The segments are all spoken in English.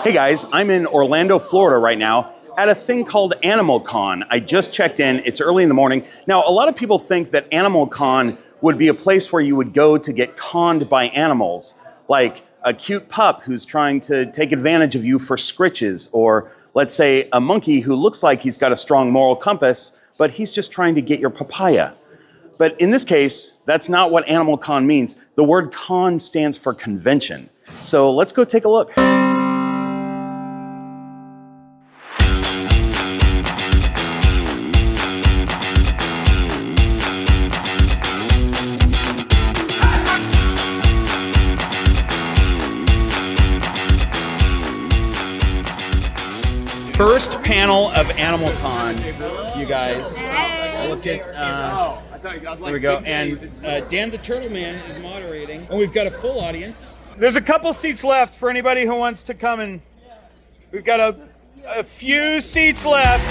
Hey guys, I'm in Orlando, Florida right now at a thing called Animal Con. I just checked in, it's early in the morning. Now, a lot of people think that Animal Con would be a place where you would go to get conned by animals, like a cute pup who's trying to take advantage of you for scritches, or let's say a monkey who looks like he's got a strong moral compass, but he's just trying to get your papaya. But in this case, that's not what Animal Con means. The word con stands for convention. So let's go take a look. First panel of Animal Con, you guys. Look at, there we go. And Dan the Turtle Man is moderating. And we've got a full audience. There's a couple seats left for anybody who wants to come, and we've got a few seats left.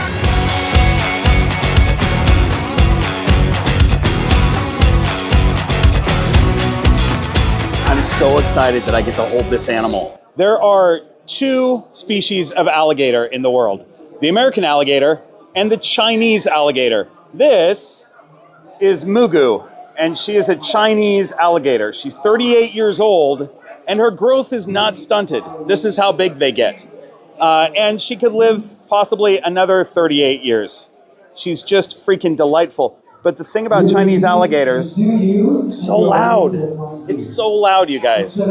I'm so excited that I get to hold this animal. There are two species of alligator in the world, the American alligator and the Chinese alligator. This is Mugu, and she is a Chinese alligator. She's 38 years old, and her growth is not stunted. This is how big they get. And she could live possibly another 38 years. She's just freaking delightful. But the thing about Chinese alligators, it's so loud. It's so loud, you guys.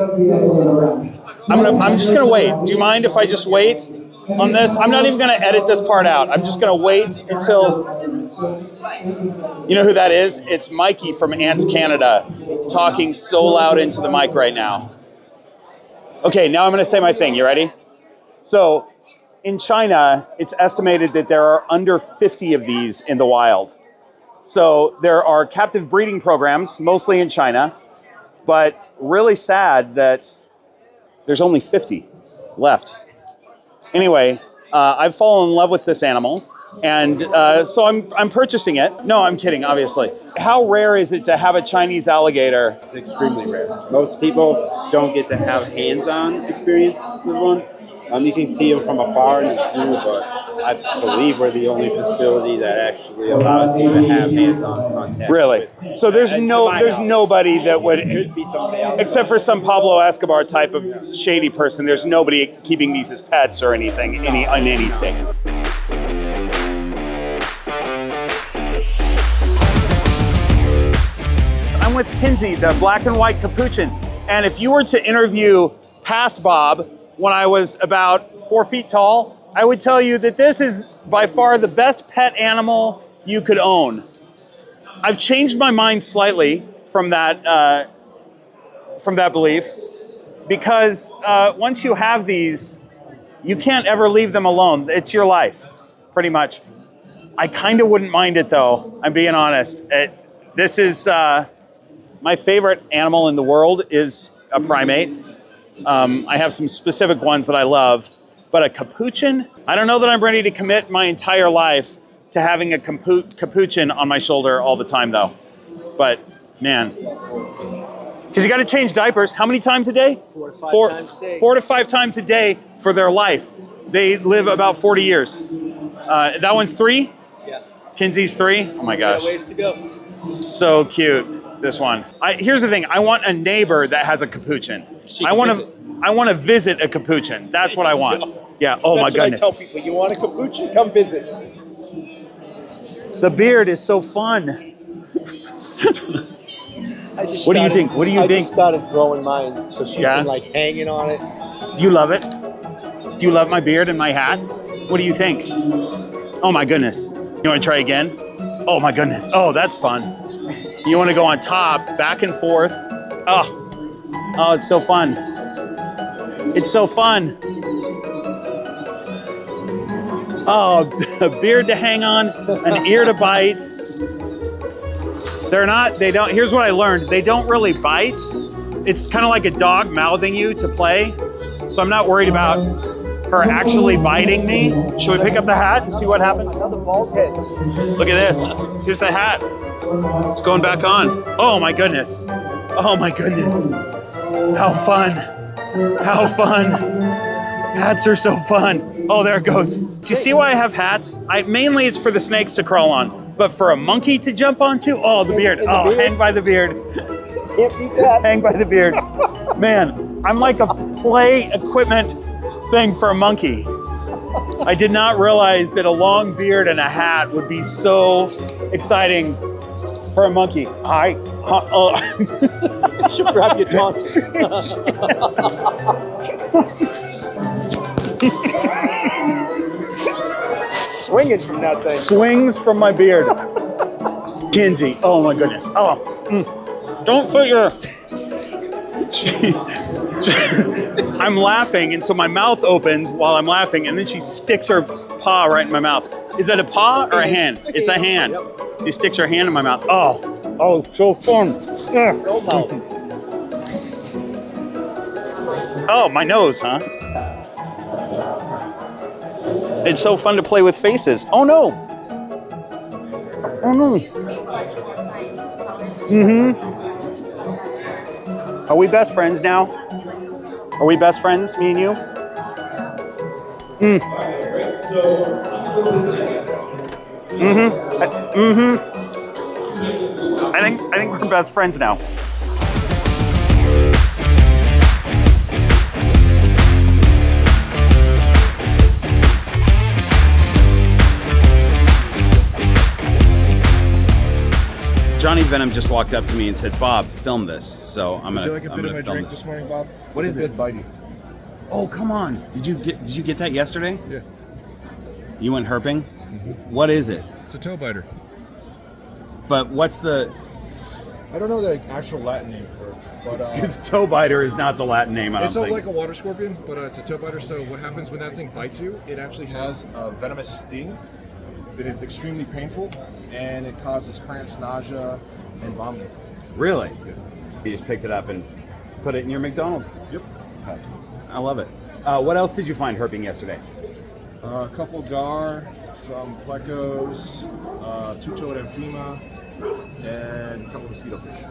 I'm just gonna wait. Do you mind if I just wait on this? I'm not even gonna edit this part out. I'm just gonna wait until, you know who that is? It's Mikey from AntsCanada talking so loud into the mic right now. Okay, now I'm gonna say my thing. You ready? So in China, it's estimated that there are under 50 of these in the wild. So there are captive breeding programs, mostly in China, but really sad that there's only 50 left. Anyway, I've fallen in love with this animal, and so I'm purchasing it. No, I'm kidding, obviously. How rare is it to have a Chinese alligator? It's extremely rare. Most people don't get to have hands-on experience with one. You can see them from afar in the zoo, but I believe we're the only facility that actually allows you to have hands-on contact. Really? So there's nobody that would, could be somebody else, except for some Pablo Escobar type of shady person. There's nobody keeping these as pets or anything in any state. I'm with Kinsey, the black and white capuchin, and if you were to interview past Bob when I was about 4 feet tall, I would tell you that this is by far the best pet animal you could own. I've changed my mind slightly from that belief, because once you have these, you can't ever leave them alone. It's your life, pretty much. I kind of wouldn't mind it though, I'm being honest. This is, my favorite animal in the world is a primate. I have some specific ones that I love, but a capuchin, I don't know that I'm ready to commit my entire life to having a capuchin on my shoulder all the time though. But man, because you got to change diapers. How many times a day? 4 to 5 times a day for their life. They live about 40 years. That one's 3? Yeah. Kinsey's 3? Oh my gosh. Ways to go. So cute, this one. Here's the thing, I want a neighbor that has a capuchin. I want to visit a capuchin. That's what I want. Yeah, oh my goodness. I tell people, you want a capuchin? Come visit. The beard is so fun. What do you think? What do you think? I just started growing mine, so she's been like hanging on it. Do you love it? Do you love my beard and my hat? What do you think? Oh my goodness. You want to try again? Oh my goodness. Oh, that's fun. You want to go on top, back and forth. Oh, it's so fun. It's so fun. Oh, a beard to hang on, an ear to bite. Here's what I learned. They don't really bite. It's kind of like a dog mouthing you to play. So I'm not worried about her actually biting me. Should we pick up the hat and see what happens? Another bald head. Look at this. Here's the hat. It's going back on. Oh my goodness. Oh my goodness. How fun. How fun. Hats are so fun. Oh, there it goes. Do you see why I have hats? Mainly it's for the snakes to crawl on, but for a monkey to jump onto, oh, the beard. Oh, hang by the beard. Can't beat that. Hang by the beard. Man, I'm like a play equipment thing for a monkey. I did not realize that a long beard and a hat would be so exciting for a monkey. You should grab your tonsils. Swinging from that thing. Swings from my beard. Kinsey, oh my goodness. Oh, don't put your... I'm laughing, and so my mouth opens while I'm laughing, and then she sticks her paw right in my mouth. Is that a paw or a hand? It's a hand. She sticks her hand in my mouth. Oh, so fun. Oh, my nose, huh? It's so fun to play with faces. Oh no. Oh no. Are we best friends now? Are we best friends, me and you? I think we're best friends now. Johnny Venom just walked up to me and said, "Bob, film this." So I'm gonna. Would you like a bit of my drink this morning, Bob? What is it? Bitey. Oh, come on! Did you get that yesterday? Yeah. You went herping. What is it? It's a toe biter. But what's the? I don't know the actual Latin name for it, but Because toe biter is not the Latin name. I don't it's think. like a water scorpion, but it's a toe biter. So what happens when that thing bites you? It actually has a venomous sting that is extremely painful, and it causes cramps, nausea, and vomiting. Really? You just picked it up and put it in your McDonald's. Yep. Okay. I love it. What else did you find herping yesterday? A couple gar, some plecos, two-toed amphima, and a couple mosquito fish.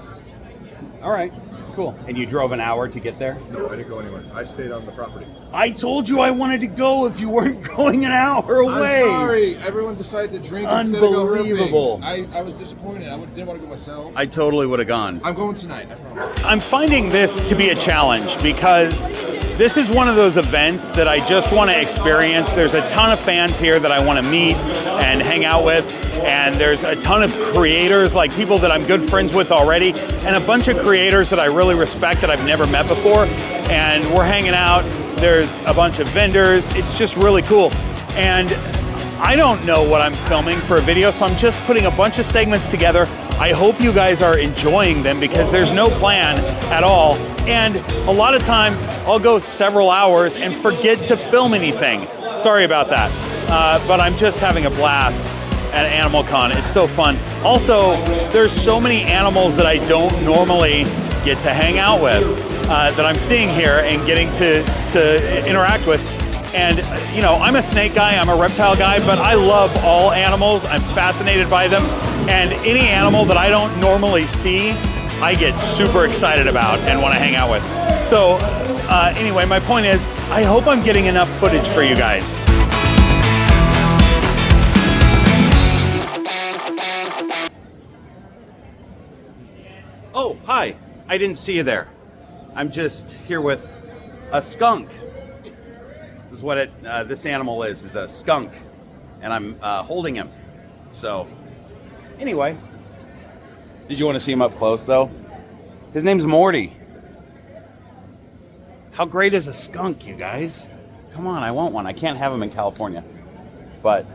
All right. Cool. And you drove an hour to get there? No, I didn't go anywhere. I stayed on the property. I told you I wanted to go if you weren't going an hour away. I'm sorry. Everyone decided to drink instead of go Unbelievable. herping. I was disappointed. I didn't want to go myself. I totally would have gone. I'm going tonight, I promise. I'm finding this to be a challenge because this is one of those events that I just want to experience. There's a ton of fans here that I want to meet and hang out with. And there's a ton of creators, like people that I'm good friends with already, and a bunch of creators that I really respect that I've never met before. And we're hanging out. There's a bunch of vendors. It's just really cool. And I don't know what I'm filming for a video, so I'm just putting a bunch of segments together. I hope you guys are enjoying them because there's no plan at all. And a lot of times I'll go several hours and forget to film anything. Sorry about that. But I'm just having a blast at Animal Con. It's so fun. Also, there's so many animals that I don't normally get to hang out with that I'm seeing here and getting to interact with. And you know, I'm a snake guy, I'm a reptile guy, but I love all animals. I'm fascinated by them. And any animal that I don't normally see, I get super excited about and want to hang out with. So anyway, my point is, I hope I'm getting enough footage for you guys. Oh, hi. I didn't see you there. I'm just here with a skunk. This is what this animal is a skunk. And I'm holding him. So, anyway. Did you want to see him up close, though? His name's Morty. How great is a skunk, you guys? Come on, I want one. I can't have him in California. But,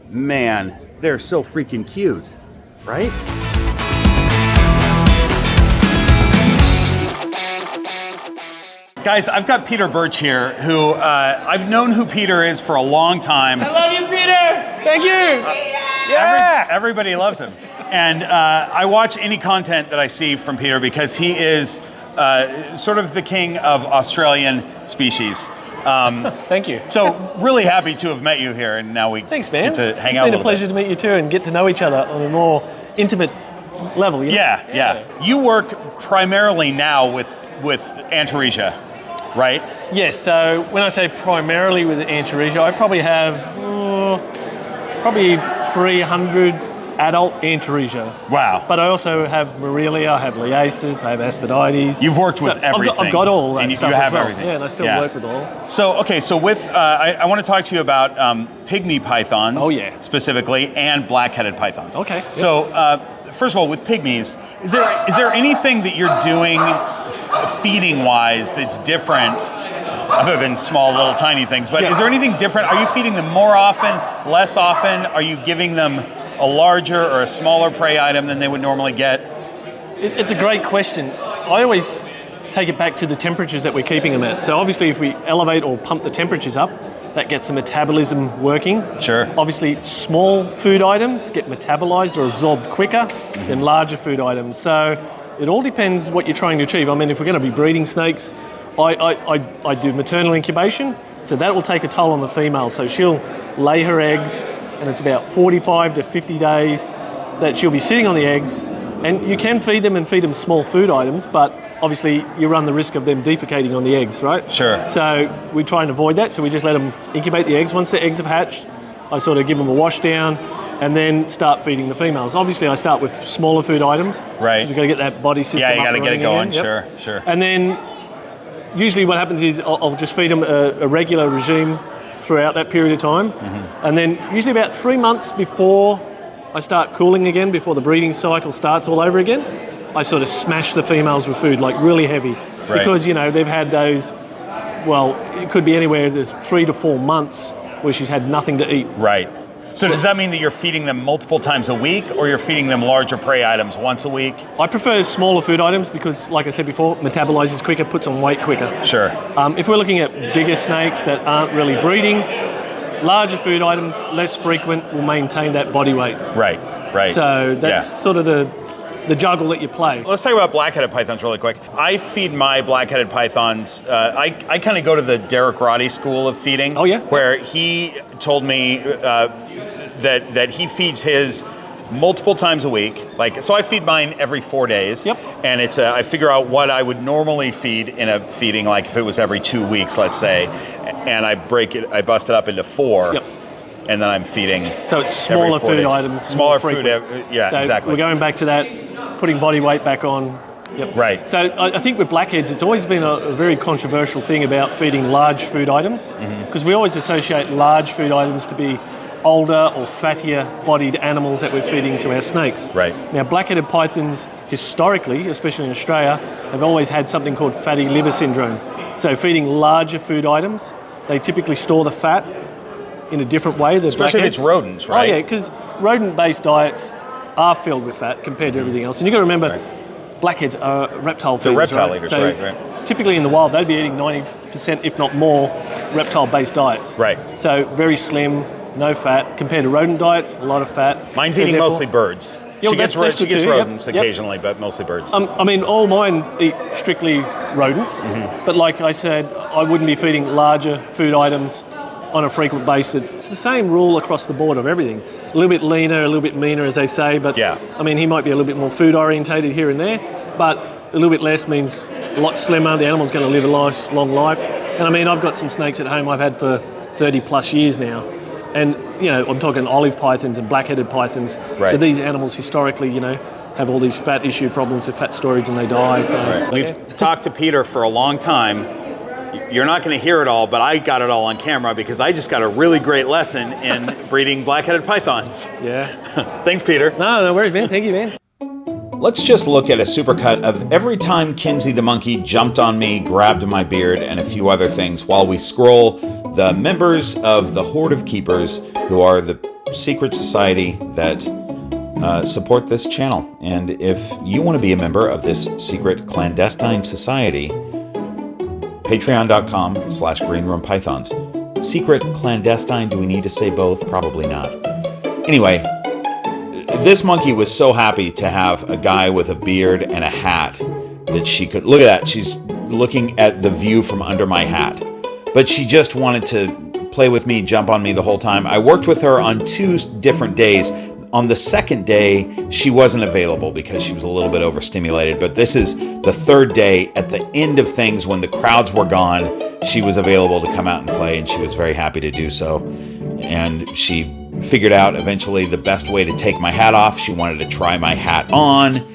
man, they're so freaking cute, right? Guys, I've got Peter Burch here, who I've known who Peter is for a long time. I love you, Peter. Thank you. Everybody loves him. And I watch any content that I see from Peter because he is sort of the king of Australian species. Thank you. So really happy to have met you here, and now we Thanks, man. get to hang out a It's been little a pleasure bit. to meet you too and get to know each other on a more intimate level. You know? Yeah. You work primarily now with Antaresia. right? Yes, so when I say primarily with Antaresia, I probably have probably 300 adult Antaresia. Wow. But I also have Morelia, I have Liasis, I have Aspidites. You've worked with everything. I've got all that and stuff you have as well. everything. Yeah, and I still work with all. So, okay, so with, I want to talk to you about pygmy pythons. Oh, yeah. Specifically, and black-headed pythons. Okay. Yep. So, first of all, with pygmies, is there anything that you're doing feeding-wise that's different, other than small, little, tiny things, but is there anything different? Are you feeding them more often, less often? Are you giving them a larger or a smaller prey item than they would normally get? It's a great question. I always take it back to the temperatures that we're keeping them at. So obviously if we elevate or pump the temperatures up, that gets the metabolism working. Sure. Obviously small food items get metabolized or absorbed quicker than larger food items. So it all depends what you're trying to achieve. I mean, if we're going to be breeding snakes, I do maternal incubation, so that will take a toll on the female. So she'll lay her eggs, and it's about 45 to 50 days that she'll be sitting on the eggs. And you can feed them small food items, but obviously you run the risk of them defecating on the eggs, right? Sure. So we try and avoid that, so we just let them incubate the eggs. Once the eggs have hatched, I sort of give them a wash down and then start feeding the females. Obviously I start with smaller food items. Right. You've got to get that body system Yeah, you got to get it going, again. sure. And then usually what happens is I'll just feed them a regular regime throughout that period of time. And then usually about 3 months before I start cooling again, before the breeding cycle starts all over again, I sort of smash the females with food, like really heavy. Right. Because, they've had those, well, it could be anywhere to 3 to 4 months where she's had nothing to eat. Right. So does that mean that you're feeding them multiple times a week, or you're feeding them larger prey items once a week? I prefer smaller food items because, like I said before, metabolizes quicker, puts on weight quicker. Sure. If we're looking at bigger snakes that aren't really breeding, larger food items, less frequent, will maintain that body weight. Right. So that's sort of the juggle that you play. Let's talk about black-headed pythons really quick. I feed my black-headed pythons, I kind of go to the Derek Roddy school of feeding. Oh, yeah? Where he told me that he feeds his multiple times a week. So I feed mine every 4 days. Yep. And it's I figure out what I would normally feed in a feeding, like if it was every 2 weeks, let's say, and I bust it up into 4. Yep. And then I'm feeding. So it's smaller every 4 food days. items. Smaller food, so exactly. We're going back to that, putting body weight back on. Yep. Right. So I think with blackheads, it's always been a very controversial thing about feeding large food items, because we always associate large food items to be older or fattier bodied animals that we're feeding to our snakes. Right. Now, black-headed pythons, historically, especially in Australia, have always had something called fatty liver syndrome. So feeding larger food items, they typically store the fat in a different way. Especially if it's rodents, right? Oh yeah, because rodent-based diets are filled with fat compared to everything else. And you've got to remember, blackheads are reptile feeders. They're reptile right? eaters, so right. Typically in the wild, they'd be eating 90%, if not more, reptile-based diets. Right. So very slim, no fat. Compared to rodent diets, a lot of fat. Mine's So eating therefore- mostly birds. Yeah, She gets that's good too. rodents Yep. occasionally, but mostly birds. I mean, all mine eat strictly rodents, but like I said, I wouldn't be feeding larger food items on a frequent basis. It's the same rule across the board of everything. A little bit leaner, a little bit meaner, as they say, but I mean, he might be a little bit more food orientated here and there, but a little bit less means a lot slimmer. The animal's going to live a nice, long life. And I mean, I've got some snakes at home I've had for 30 plus years now. And, I'm talking olive pythons and black-headed pythons. Right. So these animals historically, have all these fat issue problems with fat storage and they die. So, Right. We've talked to Peter for a long time. You're not going to hear it all, but I got it all on camera because I just got a really great lesson in breeding black-headed pythons. Yeah. Thanks, Peter. No worries, man. Thank you, man. Let's just look at a supercut of every time Kinsey the monkey jumped on me, grabbed my beard, and a few other things while we scroll the members of the Horde of Keepers, who are the secret society that support this channel. And if you want to be a member of this secret clandestine society, patreon.com/greenroompythons. Secret, clandestine, do we need to say both? Probably not. Anyway, this monkey was so happy to have a guy with a beard and a hat that she could... Look at that. She's looking at the view from under my hat. But she just wanted to play with me, jump on me the whole time. I worked with her on 2 different days. On the second day, she wasn't available because she was a little bit overstimulated, but this is the third day. At the end of things, when the crowds were gone, she was available to come out and play, and she was very happy to do so. And she figured out eventually the best way to take my hat off. She wanted to try my hat on.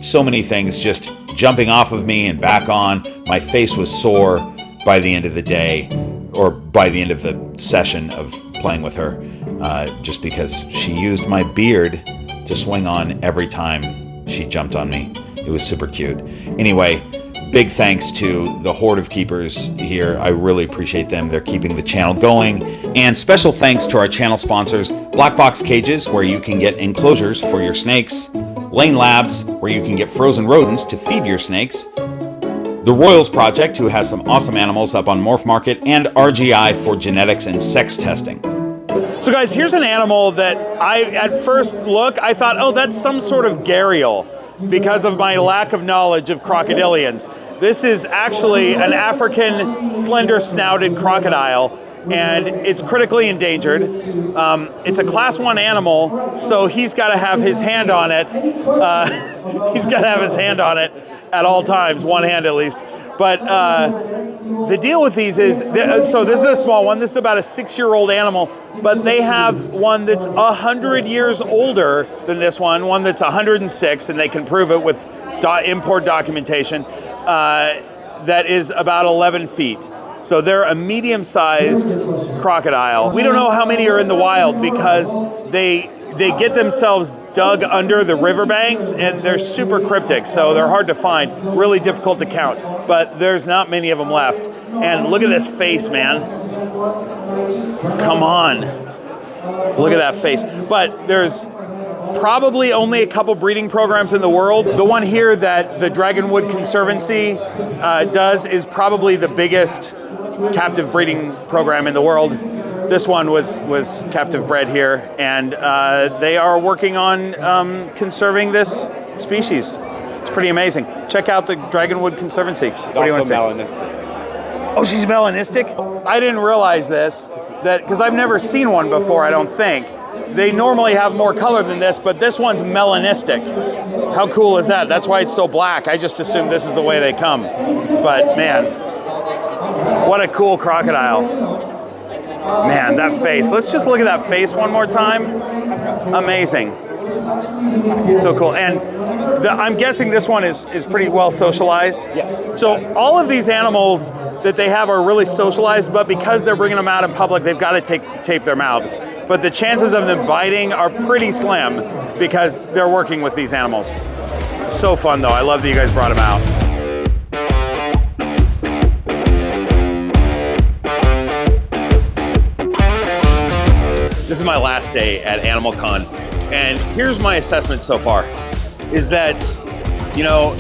So many things just jumping off of me and back on. My face was sore by the end of the day, or by the end of the session of playing with her, just because she used my beard to swing on every time she jumped on me. It was super cute. Anyway, big thanks to the horde of keepers here. I really appreciate them. They're keeping the channel going. And special thanks to our channel sponsors, Black Box Cages, where you can get enclosures for your snakes, Lane Labs, where you can get frozen rodents to feed your snakes, The Royals Project, who has some awesome animals up on Morph Market, and RGI for genetics and sex testing. So guys, here's an animal that at first look, I thought, oh, that's some sort of gharial because of my lack of knowledge of crocodilians. This is actually an African slender-snouted crocodile, and it's critically endangered. It's a class 1 animal, so he's got to have his hand on it. He's got to have his hand on it at all times, one hand at least. But the deal with these is, so this is a small one. This is about a 6-year-old animal, but they have one that's 100 years older than this one that's 106, and they can prove it with import documentation, that is about 11 feet. So they're a medium-sized crocodile. We don't know how many are in the wild because they get themselves dug under the riverbanks, and they're super cryptic, so they're hard to find, really difficult to count. But there's not many of them left. And look at this face, man. Come on. Look at that face. But there's probably only a couple breeding programs in the world. The one here that the Dragonwood Conservancy does is probably the biggest captive breeding program in the world. This one was captive bred here, and they are working on conserving this species. It's pretty amazing. Check out the Dragonwood Conservancy. She's also melanistic. Oh, she's melanistic? I didn't realize this, because I've never seen one before, I don't think. They normally have more color than this, but this one's melanistic. How cool is that? That's why it's so black. I just assumed this is the way they come. But man, what a cool crocodile. Man, that face. Let's just look at that face one more time. Amazing. So cool. And I'm guessing this one is pretty well socialized. Yes. So all of these animals that they have are really socialized, but because they're bringing them out in public, they've got to tape their mouths. But the chances of them biting are pretty slim because they're working with these animals. So fun though. I love that you guys brought them out. This is my last day at Animal Con, and here's my assessment so far, is that, you know,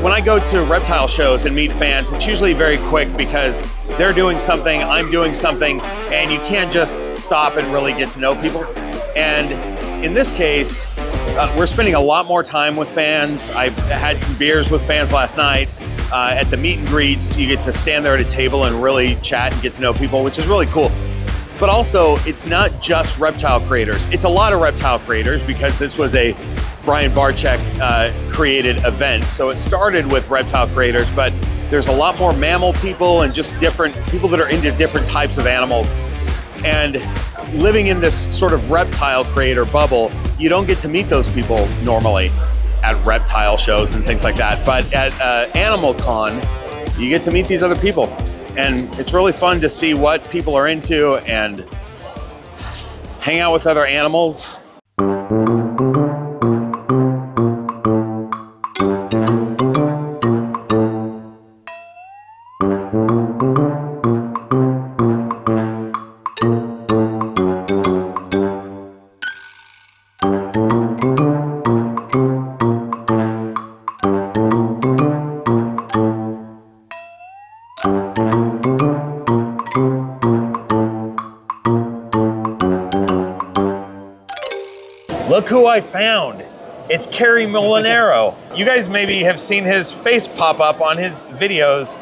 when I go to reptile shows and meet fans, it's usually very quick because they're doing something, I'm doing something, and you can't just stop and really get to know people. And in this case, we're spending a lot more time with fans. I had some beers with fans last night. At the meet and greets, you get to stand there at a table and really chat and get to know people, which is really cool. But also, it's not just reptile creators. It's a lot of reptile creators because this was a Brian Barczyk created event. So it started with reptile creators, but there's a lot more mammal people and just different people that are into different types of animals. And living in this sort of reptile creator bubble, you don't get to meet those people normally at reptile shows and things like that. But at Animal Con, you get to meet these other people. And it's really fun to see what people are into and hang out with other animals. Look who I found. It's Kerry Molinaro. You guys maybe have seen his face pop up on his videos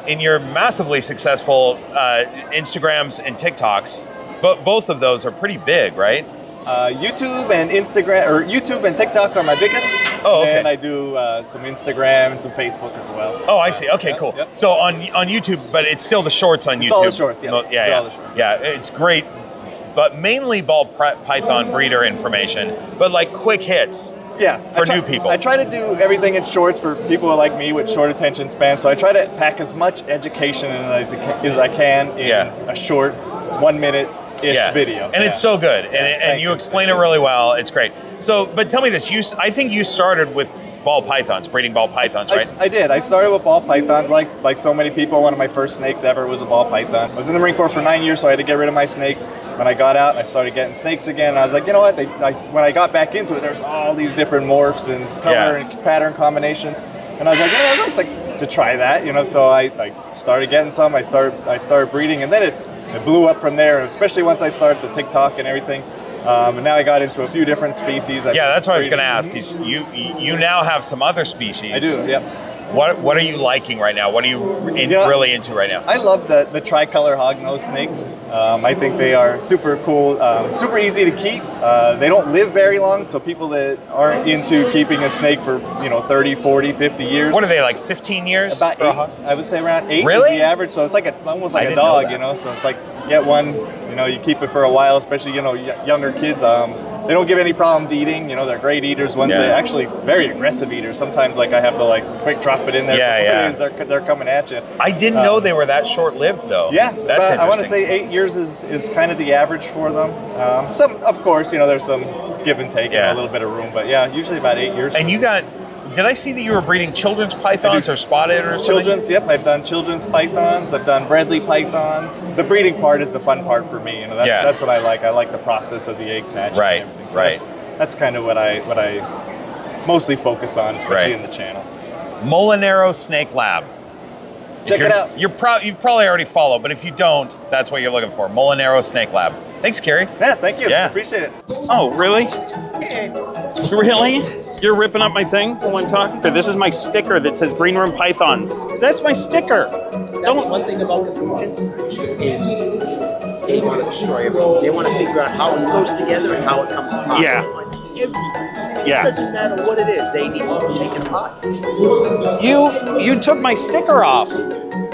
in your massively successful Instagrams and TikToks. But both of those are pretty big, right? YouTube and Instagram, or YouTube and TikTok are my biggest. Oh, okay. And I do some Instagram and some Facebook as well. Oh, I see. Okay, cool. Yep. So on YouTube, but it's still the shorts on YouTube. It's all the shorts, yeah. Well, They're all the shorts. Yeah, it's great, but mainly ball python breeder information, but like quick hits. Yeah, for new people. I try to do everything in shorts for people like me with short attention span. So I try to pack as much education in as I can in a short 1 minute-ish video. And it's so good, and you explain it really well. It's great. So, but tell me this: I think you started with ball pythons, breeding ball pythons, right? I did. I started with ball pythons, like so many people. One of my first snakes ever was a ball python. I was in the Marine Corps for 9 years, so I had to get rid of my snakes. When I got out, I started getting snakes again. And I was like, you know what? When I got back into it, there's all these different morphs and color and pattern combinations. And I was like, you know, I'd like to try that, you know. So I started getting some. I started breeding, and then it blew up from there. Especially once I started the TikTok and everything. And now I got into a few different species. That's what I was going to ask. You now have some other species. I do. Yep. What are you liking right now? What are you really into right now? I love the tricolor hognose snakes. I think they are super cool, super easy to keep. They don't live very long, so people that aren't into keeping a snake for 30, 40, 50 years. What are they, like 15 years? About 8. I would say around 8 really? is the average. So it's like almost like a dog, So it's like get one, you keep it for a while, especially younger kids. They don't give any problems eating. They're great eaters. Once they actually very aggressive eaters. Sometimes I have to quick drop it in there. They're coming at you. I didn't know they were that short-lived though. Yeah, that's interesting. I want to say 8 years is kind of the average for them. Some, of course, there's some give and take, a little bit of room, but usually about 8 years. And did I see that you were breeding children's pythons or spotted or something? Children's, yep. I've done children's pythons. I've done Bredli pythons. The breeding part is the fun part for me. That's what I like. I like the process of the eggs hatching. Right, and everything. So that's kind of what I mostly focus on, especially in the channel. Molinero Snake Lab. Check it out. You've probably already followed, but if you don't, that's what you're looking for. Molinero Snake Lab. Thanks, Kerry. Yeah, thank you. Yeah. Appreciate it. Oh, really? Really? You're ripping up my thing while I'm talking? This is my sticker that says Green Room Pythons. That's my sticker. One thing about the pigeons is they want to destroy everything. They want to figure out how it goes together and how it comes apart. Yeah. It doesn't matter what it is. They need to take it apart. You took my sticker off.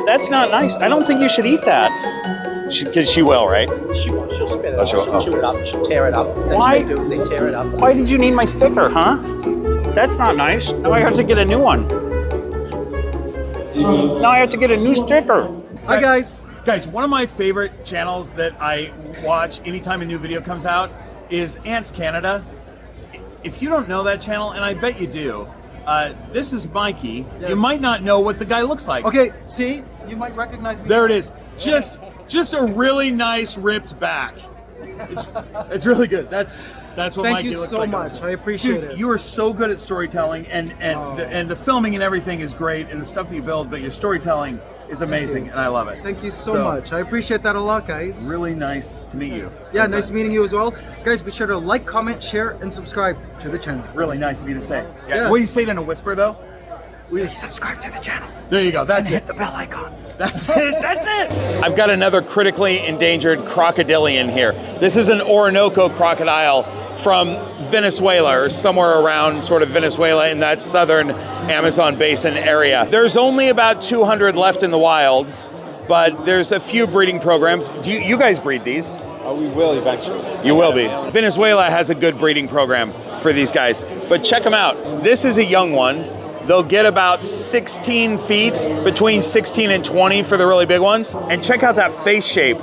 That's not nice. I don't think you should eat that. Because she will, right? She won't. She'll spit it out. She'll chew it up. She'll tear it up. That's Why? what they do. They tear it up. Why did you need my sticker, huh? That's not nice. Now I have to get a new one. Now I have to get a new sticker. Hi, guys. Guys, one of my favorite channels that I watch anytime a new video comes out is AntsCanada. If you don't know that channel, and I bet you do, this is Mikey. Yes. You might not know what the guy looks like. Okay, see? You might recognize me. There it is. Just a really nice ripped back. It's really good. That's what Mikey looks like. Thank you so much. I appreciate it. You are so good at storytelling, and the filming and everything is great, and the stuff that you build, but your storytelling is amazing, and I love it. Thank you so much. I appreciate that a lot, guys. Really nice to meet you. Yeah, nice meeting you as well. Guys, be sure to like, comment, share, and subscribe to the channel. Really nice of you to say. Yeah. Will you say it in a whisper, though? Subscribe to the channel. There you go. That's it. Hit the bell icon. That's it. That's it. I've got another critically endangered crocodilian here. This is an Orinoco crocodile from Venezuela, or somewhere around sort of Venezuela in that southern Amazon basin area. There's only about 200 left in the wild, but there's a few breeding programs. Do you guys breed these? We will eventually. You will be. Venezuela has a good breeding program for these guys, but check them out. This is a young one. They'll get about 16 feet, between 16 and 20 for the really big ones. And check out that face shape.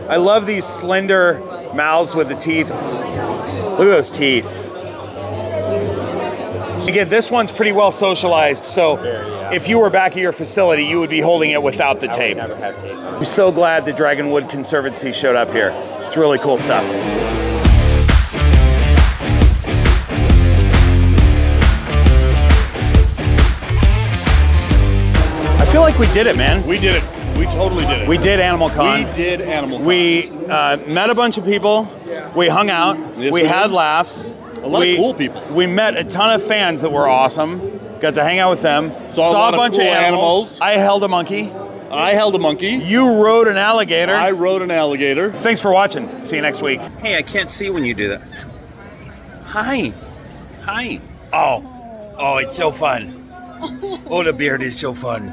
I love these slender mouths with the teeth. Look at those teeth. Again, this one's pretty well socialized, so if you were back at your facility, you would be holding it without the tape. I would never have tape. I'm so glad the Dragonwood Conservancy showed up here. It's really cool stuff. I feel like we did it, man. We did it. We totally did it. We did Animal Con. We did Animal Con. We met a bunch of people. We hung out. Yes, we had did. laughs. A lot of cool people. We met a ton of fans that were awesome. Got to hang out with them. Saw a bunch cool of animals. I held a monkey. I held a monkey. You rode an alligator. I rode an alligator. Thanks for watching. See you next week. Hey, I can't see when you do that. Hi. Hi. Oh, it's so fun. Oh, the beard is so fun.